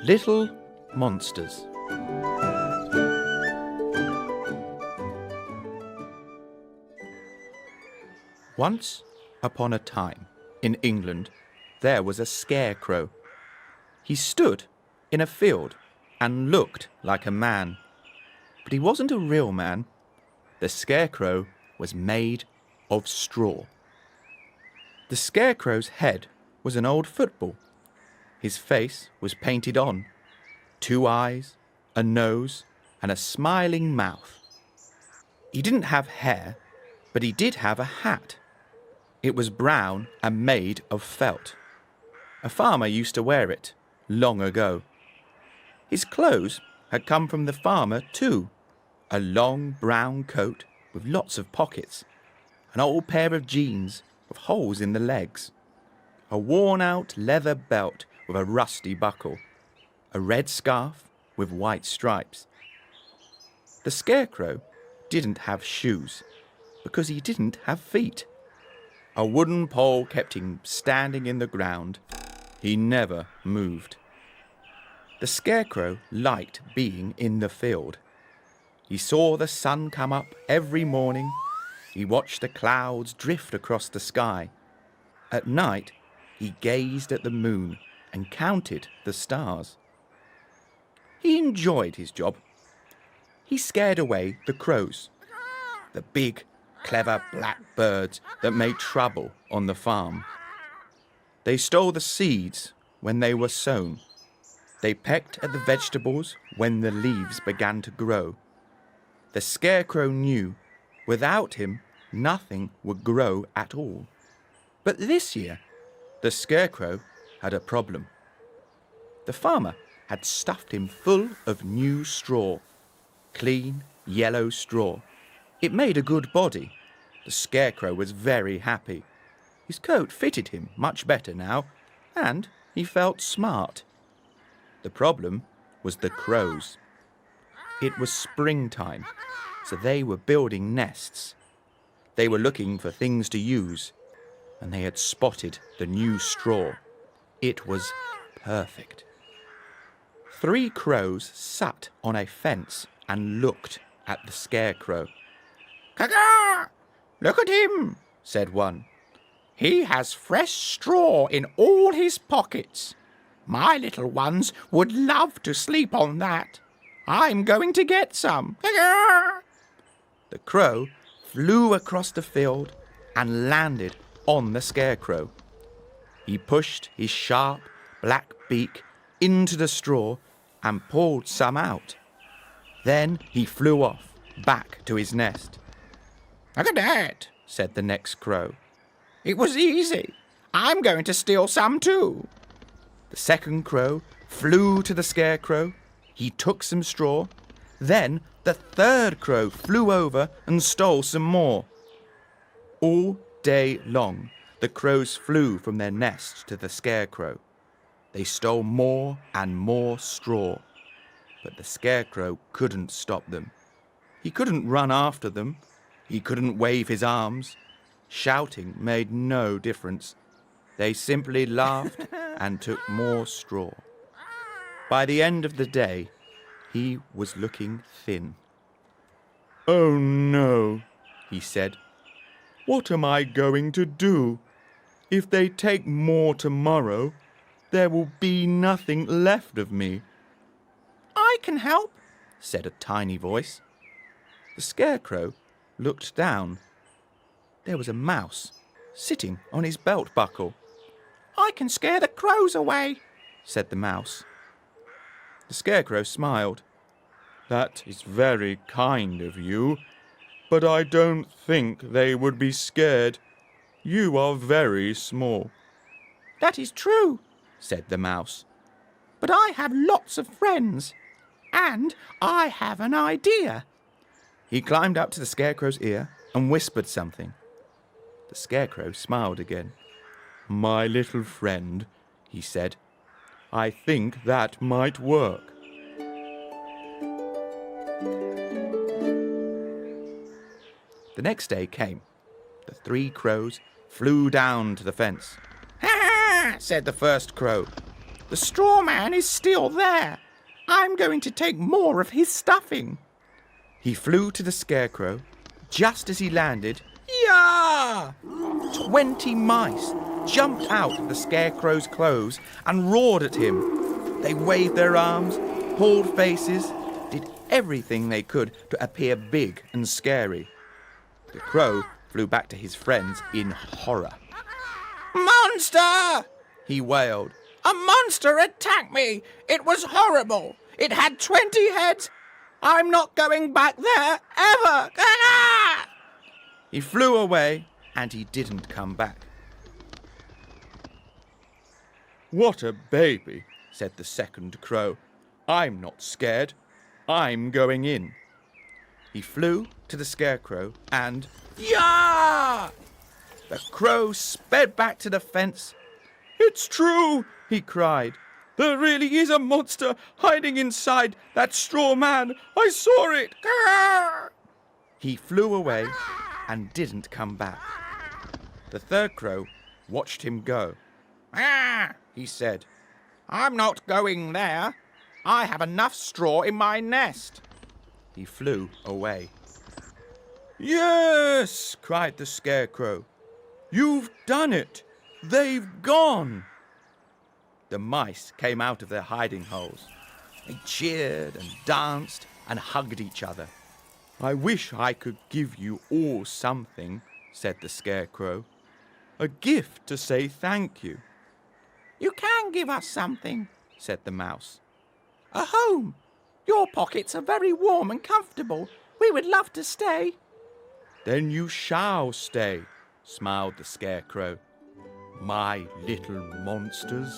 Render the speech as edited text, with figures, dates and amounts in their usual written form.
Little Monsters. Once upon a time, in England, there was a scarecrow. He stood in a field and looked like a man. But he wasn't a real man. The scarecrow was made of straw. The scarecrow's head was an old football. His face was painted on, 2 eyes, a nose, and a smiling mouth. He didn't have hair, but he did have a hat. It was brown and made of felt. A farmer used to wear it long ago. His clothes had come from the farmer too. A long brown coat with lots of pockets, an old pair of jeans with holes in the legs, a worn-out leather belt with a rusty buckle, a red scarf with white stripes. The scarecrow didn't have shoes because he didn't have feet. A wooden pole kept him standing in the ground. He never moved. The scarecrow liked being in the field. He saw the sun come up every morning. He watched the clouds drift across the sky. At night, he gazed at the moon and counted the stars. He enjoyed his job. He scared away the crows, the big, clever black birds that made trouble on the farm. They stole the seeds when they were sown. They pecked at the vegetables when the leaves began to grow. The scarecrow knew without him nothing would grow at all. But this year, the scarecrow had a problem. The farmer had stuffed him full of new straw, clean yellow straw. It made a good body. The scarecrow was very happy. His coat fitted him much better now, and he felt smart. The problem was the crows. It was springtime, so they were building nests. They were looking for things to use, and they had spotted the new straw. It was perfect. 3 crows sat on a fence and looked at the scarecrow. "Caw-caw! Look at him," said one. "He has fresh straw in all his pockets. My little ones would love to sleep on that. I'm going to get some." Caw-caw! The crow flew across the field and landed on the scarecrow. He pushed his sharp black beak into the straw and pulled some out. Then he flew off back to his nest. "Look at that," said the next crow. "It was easy. I'm going to steal some too." The second crow flew to the scarecrow. He took some straw. Then the third crow flew over and stole some more. All day long, the crows flew from their nest to the scarecrow. They stole more and more straw, but the scarecrow couldn't stop them. He couldn't run after them. He couldn't wave his arms. Shouting made no difference. They simply laughed and took more straw. By the end of the day, he was looking thin. "Oh no," he said. "What am I going to do? If they take more tomorrow, there will be nothing left of me." "I can help," said a tiny voice. The scarecrow looked down. There was a mouse sitting on his belt buckle. "I can scare the crows away," said the mouse. The scarecrow smiled. "That is very kind of you, but I don't think they would be scared. You are very small." "That is true," said the mouse. "But I have lots of friends, and I have an idea." He climbed up to the scarecrow's ear and whispered something. The scarecrow smiled again. "My little friend," he said, "I think that might work." The next day came. The 3 crows flew down to the fence. "Ha ha!" said the first crow. The straw man is still there. I'm going to take more of his stuffing. He flew to the Scarecrow. Just as he landed, yah! 20 mice jumped out of the Scarecrow's clothes and roared at him. They waved their arms, pulled faces, did everything they could to appear big and scary. The Crow flew back to his friends in horror. "Monster!" he wailed. "A monster attacked me! It was horrible! It had 20 heads! I'm not going back there, ever! Ah!" He flew away, and he didn't come back. "What a baby," said the second Crow. "I'm not scared. I'm going in." He flew to the Scarecrow and, yah! The Crow sped back to the fence. "It's true," he cried. "There really is a monster hiding inside that straw man. I saw it." Grrr! He flew away and didn't come back. The third Crow watched him go. "Ah," he said, "I'm not going there. I have enough straw in my nest." He flew away. "Yes," cried the Scarecrow. "You've done it. They've gone." The mice came out of their hiding holes. They cheered and danced and hugged each other. "I wish I could give you all something," said the Scarecrow. "A gift to say thank you." "You can give us something," said the mouse. "A home. Your pockets are very warm and comfortable. We would love to stay." "Then you shall stay," smiled the Scarecrow. "My little monsters."